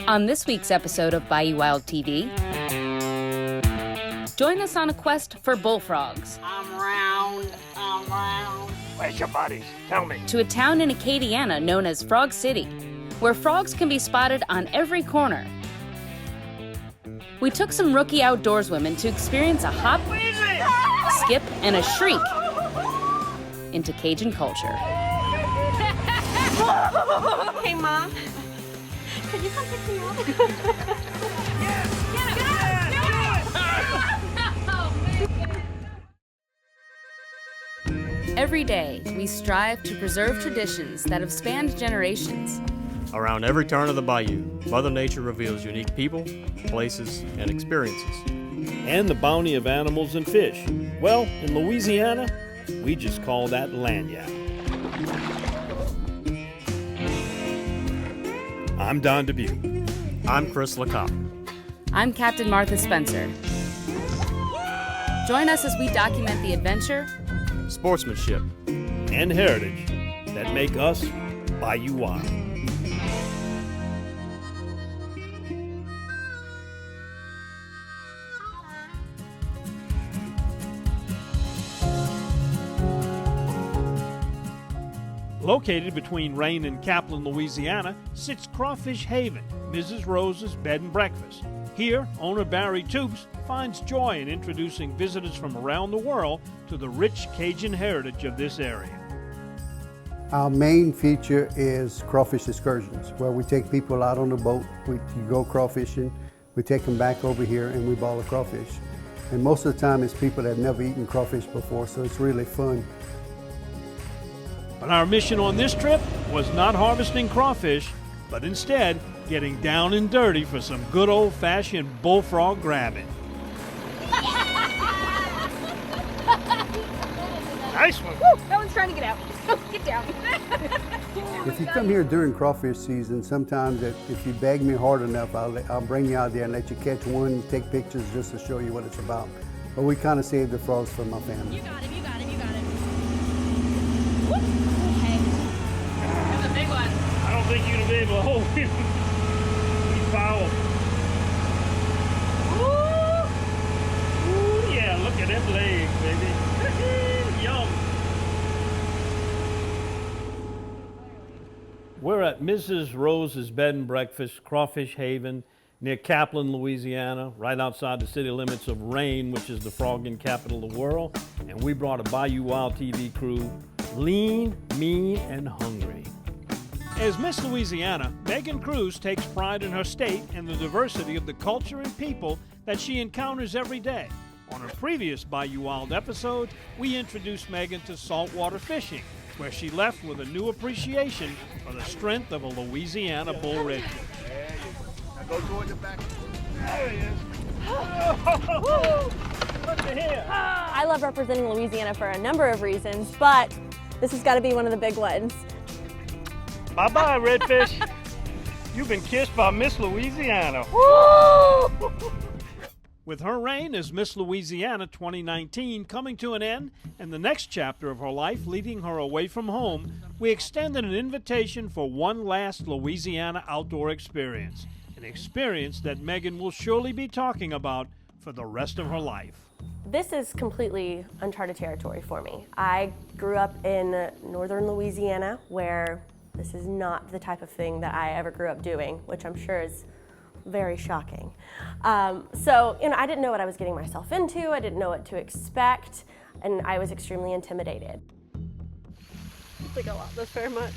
On this week's episode of Bayou Wild TV, join us on a quest for bullfrogs. I'm round. Where's your buddies? Tell me. To a town in Acadiana known as Frog City, where frogs can be spotted on every corner. We took some rookie outdoorswomen to experience a hop, skip, and a shriek into Cajun culture. Hey, Mom. Can you come pick me up? Every day, we strive to preserve traditions that have spanned generations. Around every turn of the bayou, Mother Nature reveals unique people, places, and experiences. And the bounty of animals and fish. Well, in Louisiana, we just call that lagniappe. I'm Don Dubuque. I'm Chris LeCoq. I'm Captain Martha Spencer. Join us as we document the adventure, Sportsmanship, And heritage that make us Bayou Wild. Located between Rayne and Kaplan, Louisiana, sits Crawfish Haven, Mrs. Rose's bed and breakfast. Here, owner Barry Toops finds joy in introducing visitors from around the world to the rich Cajun heritage of this area. Our main feature is crawfish excursions, where we take people out on the boat, we go crawfishing, we take them back over here and we ball a crawfish. And most of the time it's people that have never eaten crawfish before, so it's really fun. But our mission on this trip was not harvesting crawfish, but instead getting down and dirty for some good old-fashioned bullfrog grabbing. Nice one. Woo, that one's trying to get out. Get down. If you come here during crawfish season, sometimes if you beg me hard enough, I'll bring you out there and let you catch one, take pictures just to show you what it's about. But we kind of save the frogs for my family. You got him. Woo. Okay. That's a big one. I don't think you'd be able to hold him. He's powerful. Ooh, yeah, look at them legs, baby. Yum. We're at Mrs. Rose's bed and breakfast, Crawfish Haven, near Kaplan, Louisiana, right outside the city limits of Rayne, which is the frogging capital of the world. And we brought a Bayou Wild TV crew, lean, mean, and hungry. As Miss Louisiana, Meagan Crews takes pride in her state and the diversity of the culture and people that she encounters every day. On a previous Bayou Wild episode, we introduced Meagan to saltwater fishing, where she left with a new appreciation for the strength of a Louisiana bull redfish. There you go. Now go toward the back. There he is. Look at here. I love representing Louisiana for a number of reasons, but this has got to be one of the big ones. Bye-bye, redfish. You've been kissed by Miss Louisiana. With her reign as Miss Louisiana 2019 coming to an end and the next chapter of her life leading her away from home, we extended an invitation for one last Louisiana outdoor experience, an experience that Meagan will surely be talking about for the rest of her life. This is completely uncharted territory for me. I grew up in northern Louisiana, where this is not the type of thing that I ever grew up doing, which I'm sure is very shocking. So, I didn't know what I was getting myself into. I didn't know what to expect, and I was extremely intimidated. I think I love this very much.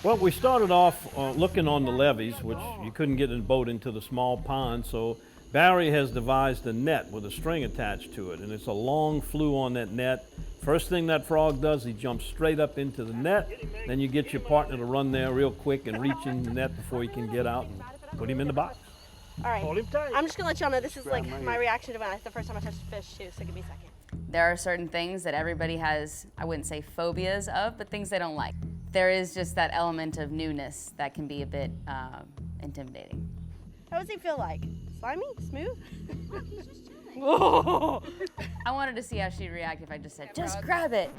Well, we started off looking on the levees, which you couldn't get a boat into the small pond, so Barry has devised a net with a string attached to it, and it's a long flue on that net. First thing that frog does, he jumps straight up into the net. Then you get your partner to run there real quick and reach in the net before he can get out and put him in the box. All right, Hold him tight. I'm just gonna let y'all know this is like my reaction to the first time I touched a fish too, so give me a second. There are certain things that everybody has, I wouldn't say phobias of, but things they don't like. There is just that element of newness that can be a bit intimidating. How does he feel like? Slimy? Smooth? I wanted to see how she'd react if I just said, just grab it.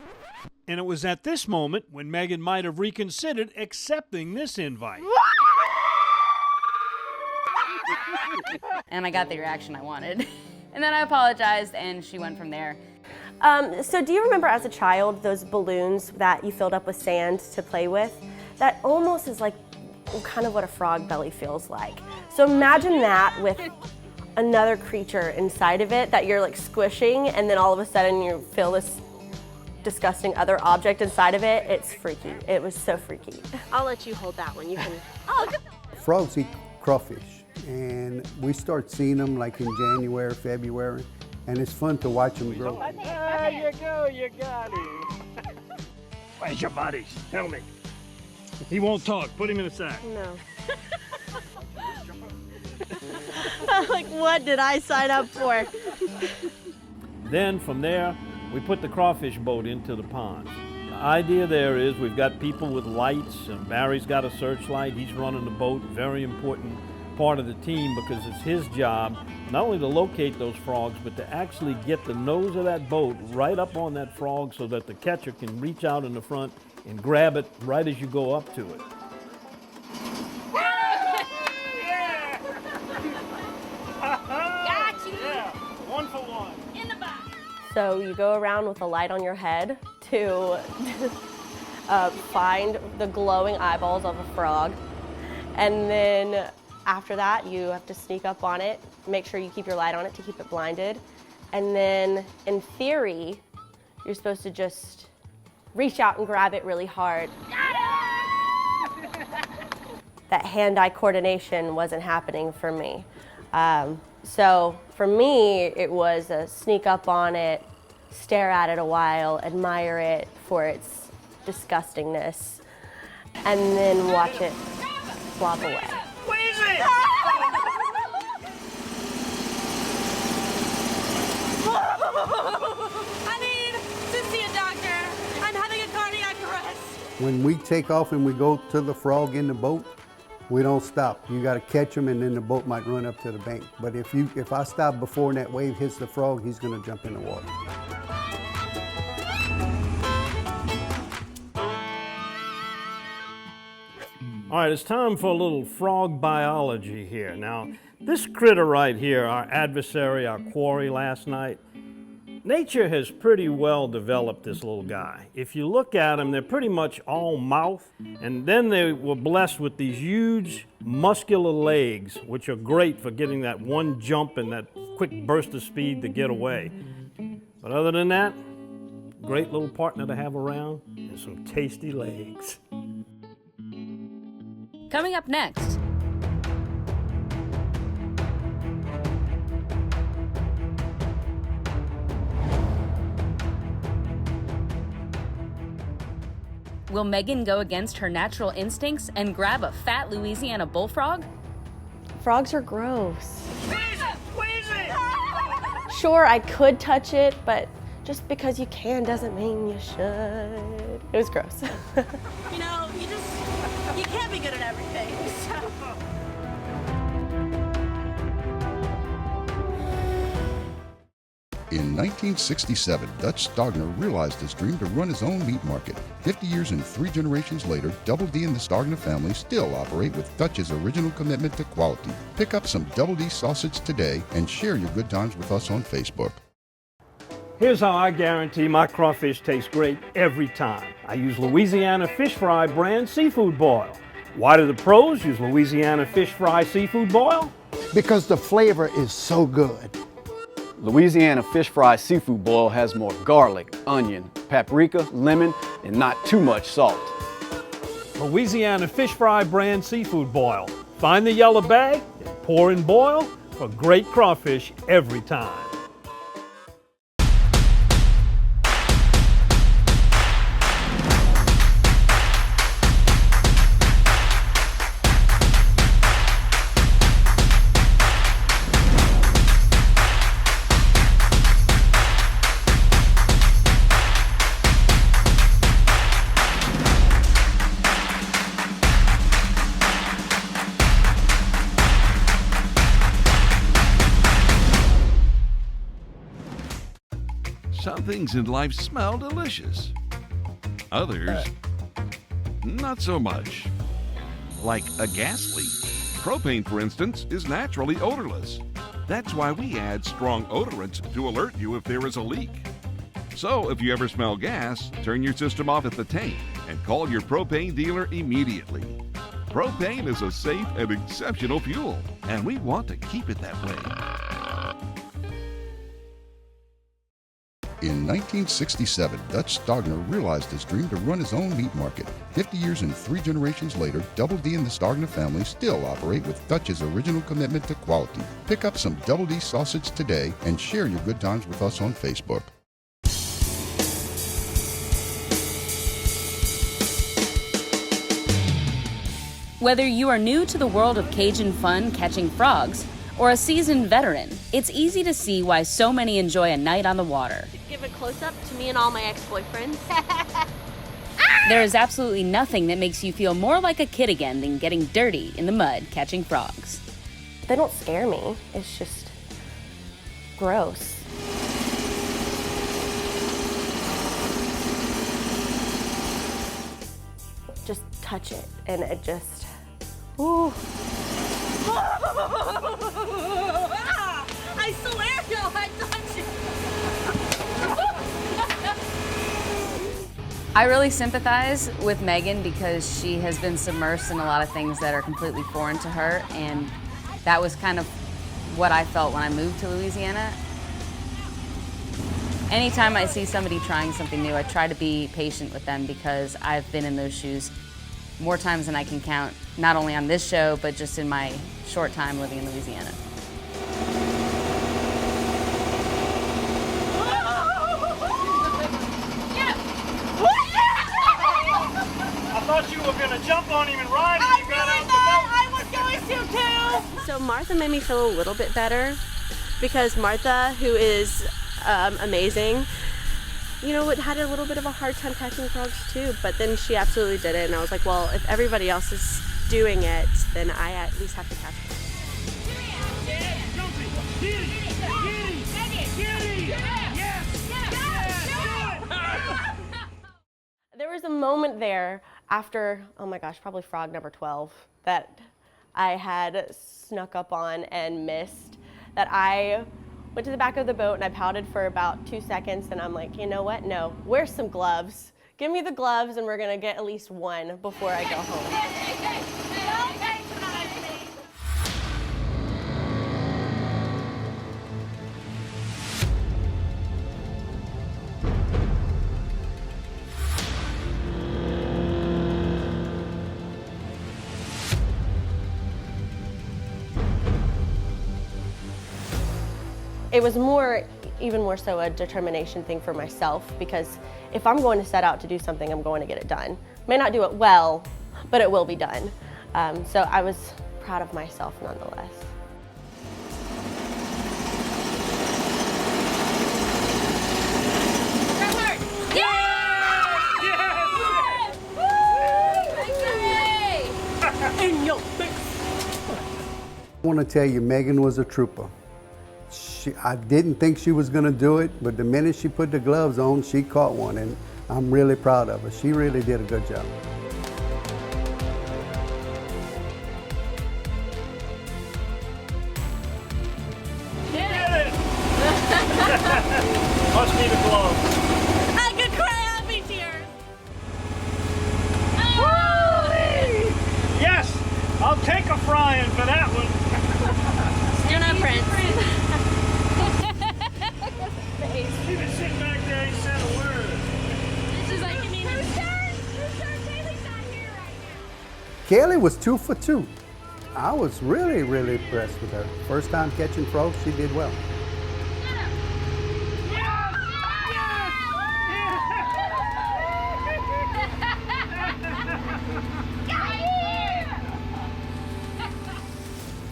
And it was at this moment when Meagan might have reconsidered accepting this invite. And I got the reaction I wanted. And then I apologized, and she went from there. So do you remember as a child those balloons that you filled up with sand to play with? That almost is like kind of what a frog belly feels like. So imagine that with another creature inside of it that you're like squishing, and then all of a sudden you feel this disgusting other object inside of it. It's freaky. It was so freaky. I'll let you hold that one. You can. Frogs eat crawfish, and we start seeing them like in January, February, and it's fun to watch them grow. There you go, you got him. Where's your buddy? Tell me. He won't talk. Put him in a sack. No. Like, what did I sign up for? Then from there, we put the crawfish boat into the pond. The idea there is we've got people with lights, and Barry's got a searchlight. He's running the boat, very important part of the team, because it's his job not only to locate those frogs, but to actually get the nose of that boat right up on that frog so that the catcher can reach out in the front and grab it right as you go up to it. Got you! Yeah, 1 for 1. In the box! So you go around with a light on your head to find the glowing eyeballs of a frog. And then after that, you have to sneak up on it, make sure you keep your light on it to keep it blinded. And then in theory, you're supposed to just reach out and grab it really hard. That hand-eye coordination wasn't happening for me. So for me, it was a sneak up on it, stare at it a while, admire it for its disgustingness, and then watch it flop away. I need to see a doctor. I'm having a cardiac arrest. When we take off and we go to the frog in the boat, we don't stop. You got to catch him, and then the boat might run up to the bank. But if I stop before that wave hits the frog, he's going to jump in the water. All right, it's time for a little frog biology here. Now, this critter right here, our adversary, our quarry last night, nature has pretty well developed this little guy. If you look at them, they're pretty much all mouth, and then they were blessed with these huge muscular legs, which are great for getting that one jump and that quick burst of speed to get away. But other than that, great little partner to have around and some tasty legs. Coming up next. Will Meagan go against her natural instincts and grab a fat Louisiana bullfrog? Frogs are gross. Sure, I could touch it, but just because you can doesn't mean you should. It was gross. You know, you can't be good at everything. So. In 1967, Dutch Stogner realized his dream to run his own meat market. 50 years and 3 generations later, Double D and the Stogner family still operate with Dutch's original commitment to quality. Pick up some Double D sausage today and share your good times with us on Facebook. Here's how I guarantee my crawfish tastes great every time. I use Louisiana Fish Fry brand seafood boil. Why do the pros use Louisiana Fish Fry seafood boil? Because the flavor is so good. Louisiana Fish Fry Seafood Boil has more garlic, onion, paprika, lemon, and not too much salt. Louisiana Fish Fry brand seafood boil. Find the yellow bag and pour and boil for great crawfish every time. Some things in life smell delicious. Others, not so much. Like a gas leak. Propane, for instance, is naturally odorless. That's why we add strong odorants to alert you if there is a leak. So if you ever smell gas, turn your system off at the tank and call your propane dealer immediately. Propane is a safe and exceptional fuel, and we want to keep it that way. In 1967, Dutch Stogner realized his dream to run his own meat market. 50 years and 3 generations later, Double D and the Stogner family still operate with Dutch's original commitment to quality. Pick up some Double D sausage today and share your good times with us on Facebook. Whether you are new to the world of Cajun fun catching frogs, or a seasoned veteran, it's easy to see why so many enjoy a night on the water. Give a close-up to me and all my ex-boyfriends. There is absolutely nothing that makes you feel more like a kid again than getting dirty in the mud catching frogs. They don't scare me, it's just gross. Just touch it and it just, ooh. I swear no, I touched it. I really sympathize with Meagan because she has been submersed in a lot of things that are completely foreign to her, and that was kind of what I felt when I moved to Louisiana. Anytime I see somebody trying something new, I try to be patient with them because I've been in those shoes more times than I can count, not only on this show, but just in my short time living in Louisiana. I thought you were going to jump on him and ride him. You got out the boat. I was going to too. So Martha made me feel a little bit better because Martha, who is amazing, you know, had a little bit of a hard time catching frogs too, but then she absolutely did it, and I was like, well, if everybody else is doing it, then I at least have to catch them. There was a moment there after, oh my gosh, probably frog number 12 that I had snuck up on and missed, that I went to the back of the boat and I pouted for about 2 seconds, and I'm like, you know what? No, wear some gloves. Give me the gloves and we're gonna get at least one before I go home. It was even more so a determination thing for myself, because if I'm going to set out to do something, I'm going to get it done. May not do it well, but it will be done. So I was proud of myself nonetheless. In your face. I want to tell you, Meagan was a trooper. I didn't think she was going to do it, but the minute she put the gloves on, she caught one, and I'm really proud of her. She really did a good job. Get it! Must be the glove. I could cry happy tears. Yes! I'll take a frying for that one. You're not Prince. She was sitting back there, he said a word. This is like, I mean, whose turn? Kaylee's not here right now. Kaylee was 2 for 2. I was really, really impressed with her. First time catching frogs, she did well.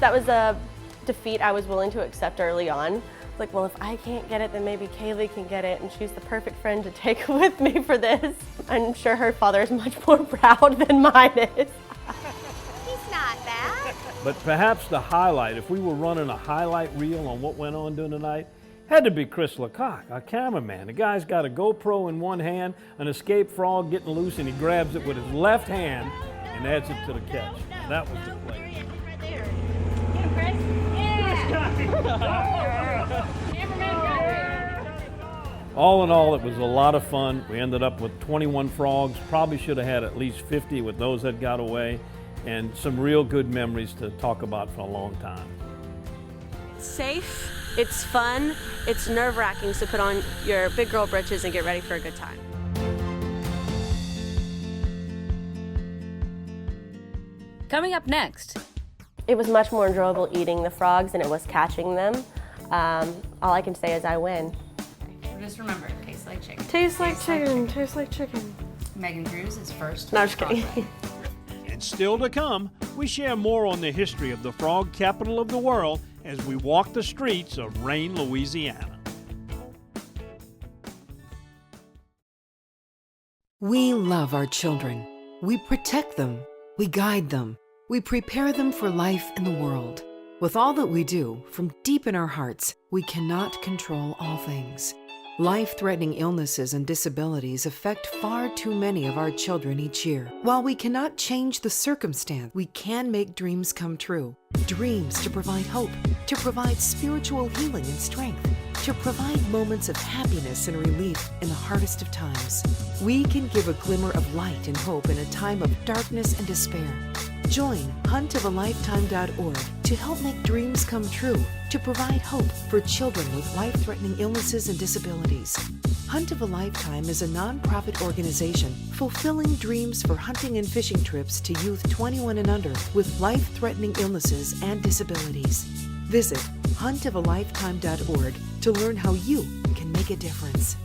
That was a defeat I was willing to accept early on. Like, well, if I can't get it, then maybe Kaylee can get it, and she's the perfect friend to take with me for this. I'm sure her father is much more proud than mine is. He's not bad. But perhaps the highlight, if we were running a highlight reel on what went on during the night, had to be Chris Lecoq, our cameraman. The guy's got a GoPro in one hand, an escaped frog getting loose, and he grabs it with his left hand and adds it to the catch. That was the play. All in all, it was a lot of fun. We ended up with 21 frogs, probably should have had at least 50 with those that got away, and some real good memories to talk about for a long time. Safe, it's fun, it's nerve-wracking, so put on your big girl britches and get ready for a good time. Coming up next. It was much more enjoyable eating the frogs than it was catching them. All I can say is I win. Just remember, it tastes like chicken. Tastes like chicken, tastes like chicken. Meagan Crews is first. No, I'm just kidding. And still to come, we share more on the history of the frog capital of the world as we walk the streets of Rayne, Louisiana. We love our children. We protect them. We guide them. We prepare them for life in the world. With all that we do, from deep in our hearts, we cannot control all things. Life-threatening illnesses and disabilities affect far too many of our children each year. While we cannot change the circumstance, we can make dreams come true. Dreams to provide hope, to provide spiritual healing and strength, to provide moments of happiness and relief in the hardest of times. We can give a glimmer of light and hope in a time of darkness and despair. Join huntofalifetime.org to help make dreams come true, to provide hope for children with life-threatening illnesses and disabilities. Hunt of a Lifetime is a nonprofit organization fulfilling dreams for hunting and fishing trips to youth 21 and under with life-threatening illnesses and disabilities. Visit huntofalifetime.org to learn how you can make a difference.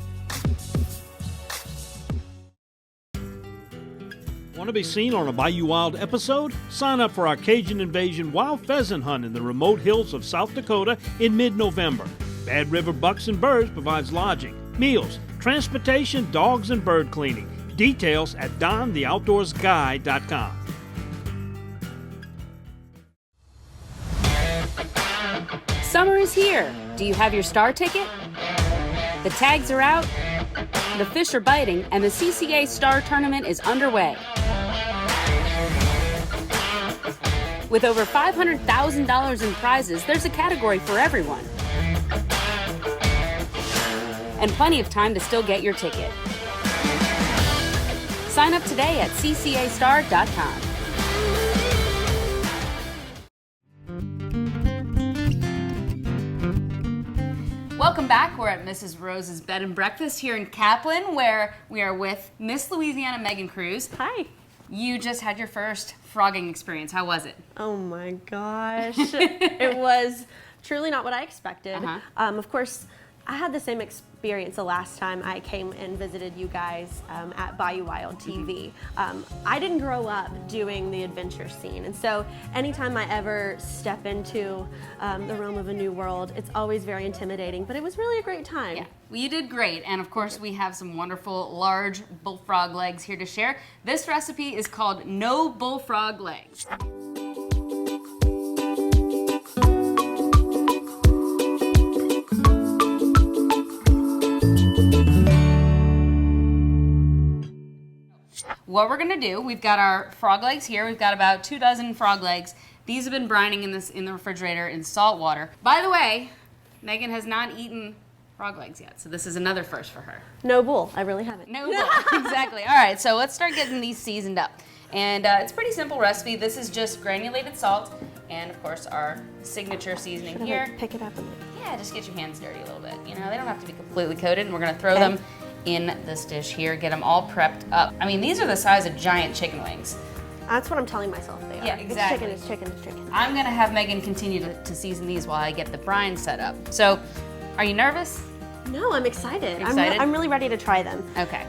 Want to be seen on a Bayou Wild episode? Sign up for our Cajun Invasion wild pheasant hunt in the remote hills of South Dakota in mid-November. Bad River Bucks and Birds provides lodging, meals, transportation, dogs, and bird cleaning. Details at dontheoutdoorsguide.com. Summer is here. Do you have your star ticket? The tags are out, the fish are biting, and the CCA Star Tournament is underway. With over $500,000 in prizes, there's a category for everyone. And plenty of time to still get your ticket. Sign up today at ccastar.com. Welcome back. We're at Mrs. Rose's Bed and Breakfast here in Kaplan, where we are with Miss Louisiana Meagan Crews. Hi. You just had your first frogging experience. How was it? Oh my gosh. It was truly not what I expected. Of course, I had the same experience the last time I came and visited you guys at Bayou Wild TV. I didn't grow up doing the adventure scene, and so anytime I ever step into the realm of a new world, it's always very intimidating, but it was really a great time. Yeah, well, you did great, and of course we have some wonderful large bullfrog legs here to share. This recipe is called No Bullfrog Legs. What we're gonna do, we've got our frog legs here. We've got about 2 dozen frog legs. These have been brining in the refrigerator in salt water. By the way, Meagan has not eaten frog legs yet, so this is another first for her. No bull, I really haven't. No bull, exactly. All right, so let's start getting these seasoned up. And it's a pretty simple recipe. This is just granulated salt and, of course, our signature seasoning here. Pick it up a bit. Yeah, just get your hands dirty a little bit. You know, they don't have to be completely coated, and we're gonna throw them in this dish here, get them all prepped up. I mean, these are the size of giant chicken wings. That's what I'm telling myself they are. Yeah, exactly. It's chicken, it's chicken, it's chicken. I'm gonna have Meagan continue to season these while I get the brine set up. So, are you nervous? No, I'm excited. Excited? I'm really ready to try them. Okay.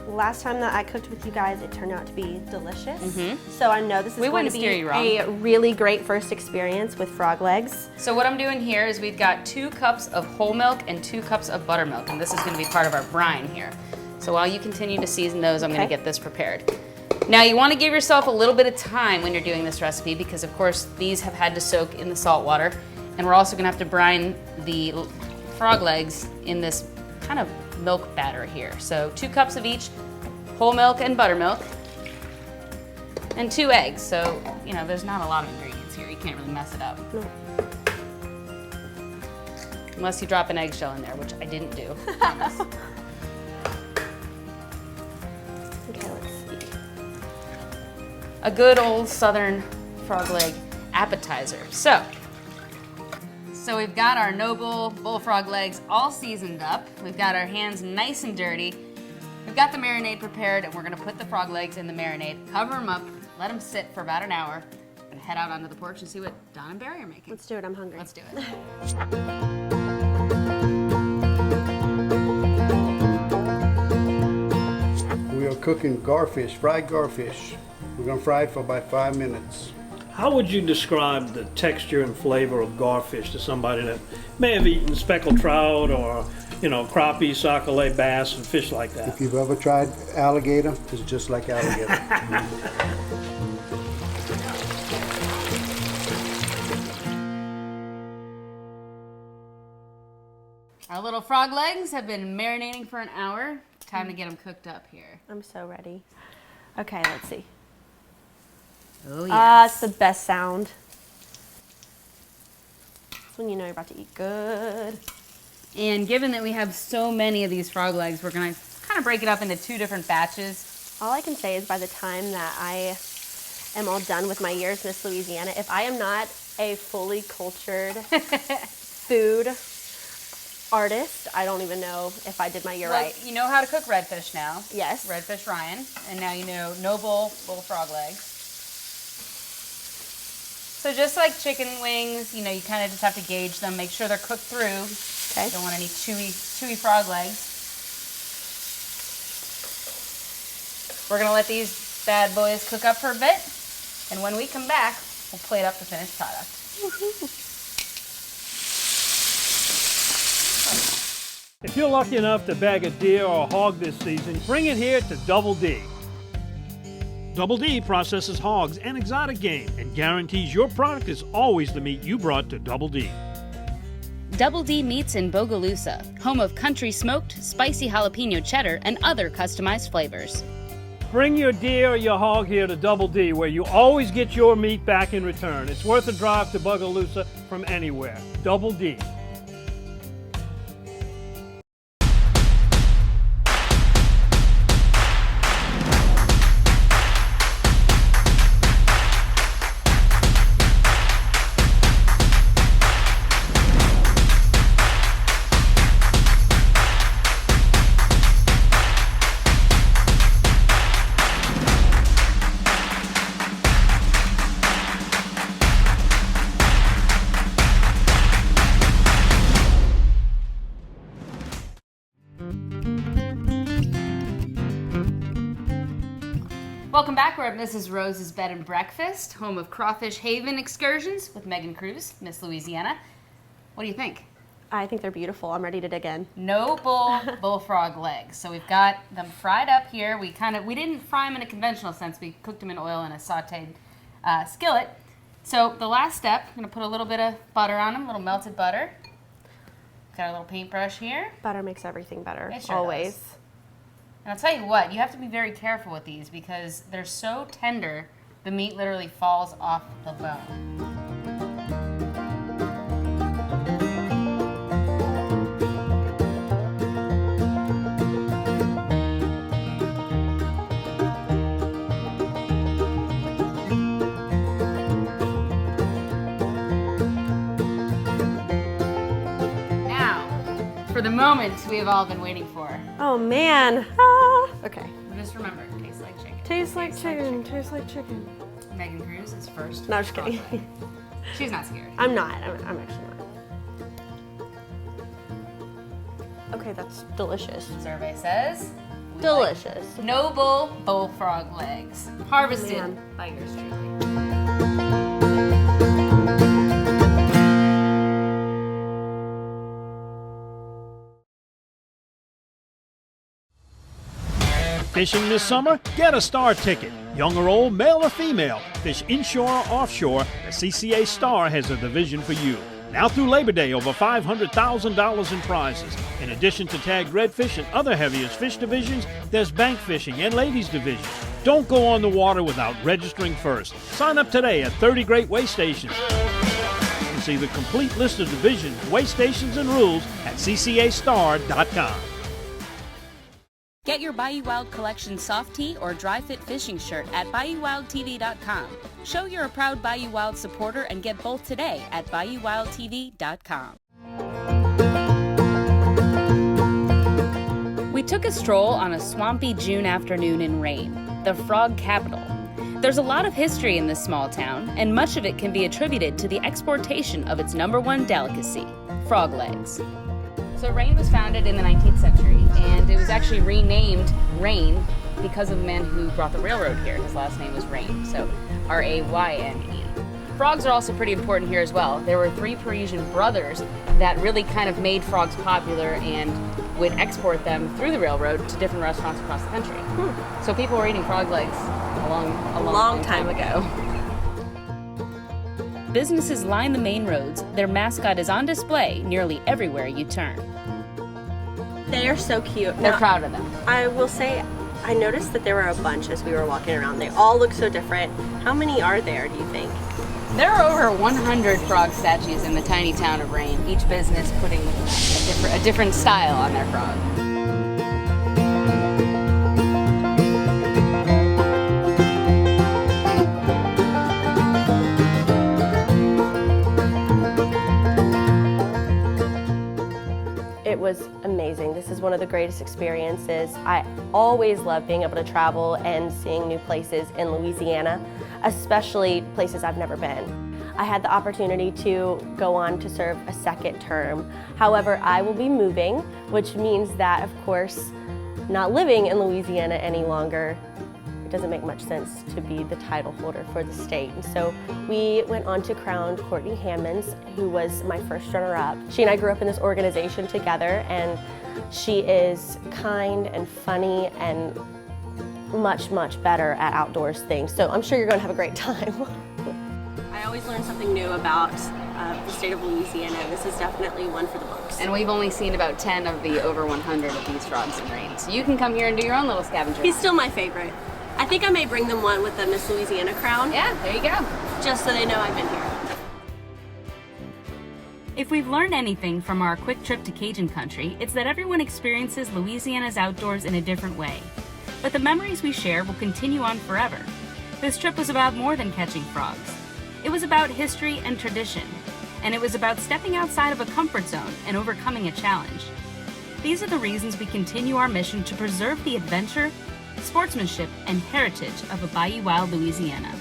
Last time that I cooked with you guys, it turned out to be delicious. So I know this is going to be a really great first experience with frog legs. So what I'm doing here is we've got 2 cups of whole milk and 2 cups of buttermilk, and this is going to be part of our brine here. So while you continue to season those, I'm going to get this prepared. Now you want to give yourself a little bit of time when you're doing this recipe because of course these have had to soak in the salt water, and we're also going to have to brine the frog legs in this kind of milk batter here. So 2 cups of each, whole milk and buttermilk, and 2 eggs. So, you know, there's not a lot of ingredients here. You can't really mess it up. No. Unless you drop an eggshell in there, which I didn't do, I promise. a good old southern frog leg appetizer. So we've got our noble bullfrog legs all seasoned up. We've got our hands nice and dirty. We've got the marinade prepared, and we're gonna put the frog legs in the marinade, cover them up, let them sit for about an hour, and head out onto the porch and see what Don and Barry are making. Let's do it, I'm hungry. Let's do it. We are cooking garfish, fried garfish. We're gonna fry it for about 5 minutes. How would you describe the texture and flavor of garfish to somebody that may have eaten speckled trout or, crappie, sac-a-lait, bass, and fish like that? If you've ever tried alligator, it's just like alligator. Our little frog legs have been marinating for an hour. Time to get them cooked up here. I'm so ready. Okay, let's see. Oh, yes. It's the best sound. That's when you know you're about to eat good. And given that we have so many of these frog legs, we're gonna kind of break it up into 2 different batches. All I can say is by the time that I am all done with my years, Miss Louisiana, if I am not a fully cultured food artist, I don't even know if I did my year right. You know how to cook redfish now. Yes. Redfish Ryan. And now you know noble bullfrog legs. So just like chicken wings, you kind of just have to gauge them, make sure they're cooked through. Okay. You don't want any chewy frog legs. We're gonna let these bad boys cook up for a bit, and when we come back, we'll plate up the finished product. If you're lucky enough to bag a deer or a hog this season, bring it here to Double D. Double D processes hogs and exotic game and guarantees your product is always the meat you brought to Double D. Double D Meats in Bogalusa, home of country smoked, spicy jalapeno cheddar, and other customized flavors. Bring your deer or your hog here to Double D, where you always get your meat back in return. It's worth a drive to Bogalusa from anywhere. Double D. Welcome back. We're at Mrs. Rose's Bed and Breakfast, home of Crawfish Haven excursions with Meagan Crews, Miss Louisiana. What do you think? I think they're beautiful. I'm ready to dig in. Noble bullfrog legs. So we've got them fried up here. We didn't fry them in a conventional sense. We cooked them in oil in a sauteed skillet. So the last step, I'm gonna put a little bit of butter on them, a little melted butter. Got our little paintbrush here. Butter makes everything better, It sure always. does. And I'll tell you what, you have to be very careful with these because they're so tender, the meat literally falls off the bone. For the moment we have all been waiting for. Oh man. Ah. Okay. Just remember, it tastes like chicken. Tastes like chicken. Tastes like chicken. Meagan Crews is first. No, I'm just kidding. She's not scared. I'm not. I'm actually not. Okay, that's delicious. Survey says. Delicious. Like noble bullfrog legs. Harvested by yours truly. Fishing this summer? Get a Star ticket. Young or old, male or female, fish inshore or offshore, the CCA Star has a division for you. Now through Labor Day, over $500,000 in prizes. In addition to tagged redfish and other heaviest fish divisions, there's bank fishing and ladies division. Don't go on the water without registering first. Sign up today at 30 Great Way Stations. You can see the complete list of divisions, way stations, and rules at ccastar.com. Get your Bayou Wild Collection soft tee or dry fit fishing shirt at BayouWildTV.com. Show you're a proud Bayou Wild supporter and get both today at BayouWildTV.com. We took a stroll on a swampy June afternoon in Rayne, the frog capital. There's a lot of history in this small town, and much of it can be attributed to the exportation of its #1 delicacy, frog legs. So Rayne was founded in the 19th century, and it was actually renamed Rayne because of the man who brought the railroad here. His last name was Rayne, so R-A-Y-N-E. Frogs are also pretty important here as well. There were 3 Parisian brothers that really kind of made frogs popular and would export them through the railroad to different restaurants across the country. So people were eating frog legs a long time ago. Businesses line the main roads. Their mascot is on display nearly everywhere you turn. They are so cute. They're proud of them. I will say, I noticed that there were a bunch as we were walking around. They all look so different. How many are there, do you think? There are over 100 frog statues in the tiny town of Rayne, each business putting a different style on their frog. It was amazing. This is one of the greatest experiences. I always love being able to travel and seeing new places in Louisiana, especially places I've never been. I had the opportunity to go on to serve a 2nd term. However, I will be moving, which means that, of course, not living in Louisiana any longer, it doesn't make much sense to be the title holder for the state. And so we went on to crown Courtney Hammonds, who was my first runner-up. She and I grew up in this organization together, and she is kind and funny and much, much better at outdoors things. So I'm sure you're going to have a great time. I always learn something new about the state of Louisiana. This is definitely one for the books. And we've only seen about 10 of the over 100 of these frogs in Rayne. So you can come here and do your own little scavenger. He's still my favorite. I think I may bring them one with the Miss Louisiana crown. Yeah, there you go. Just so they know I've been here. If we've learned anything from our quick trip to Cajun country, it's that everyone experiences Louisiana's outdoors in a different way. But the memories we share will continue on forever. This trip was about more than catching frogs. It was about history and tradition. And it was about stepping outside of a comfort zone and overcoming a challenge. These are the reasons we continue our mission to preserve the adventure, sportsmanship, and heritage of a Bayou Wild Louisiana.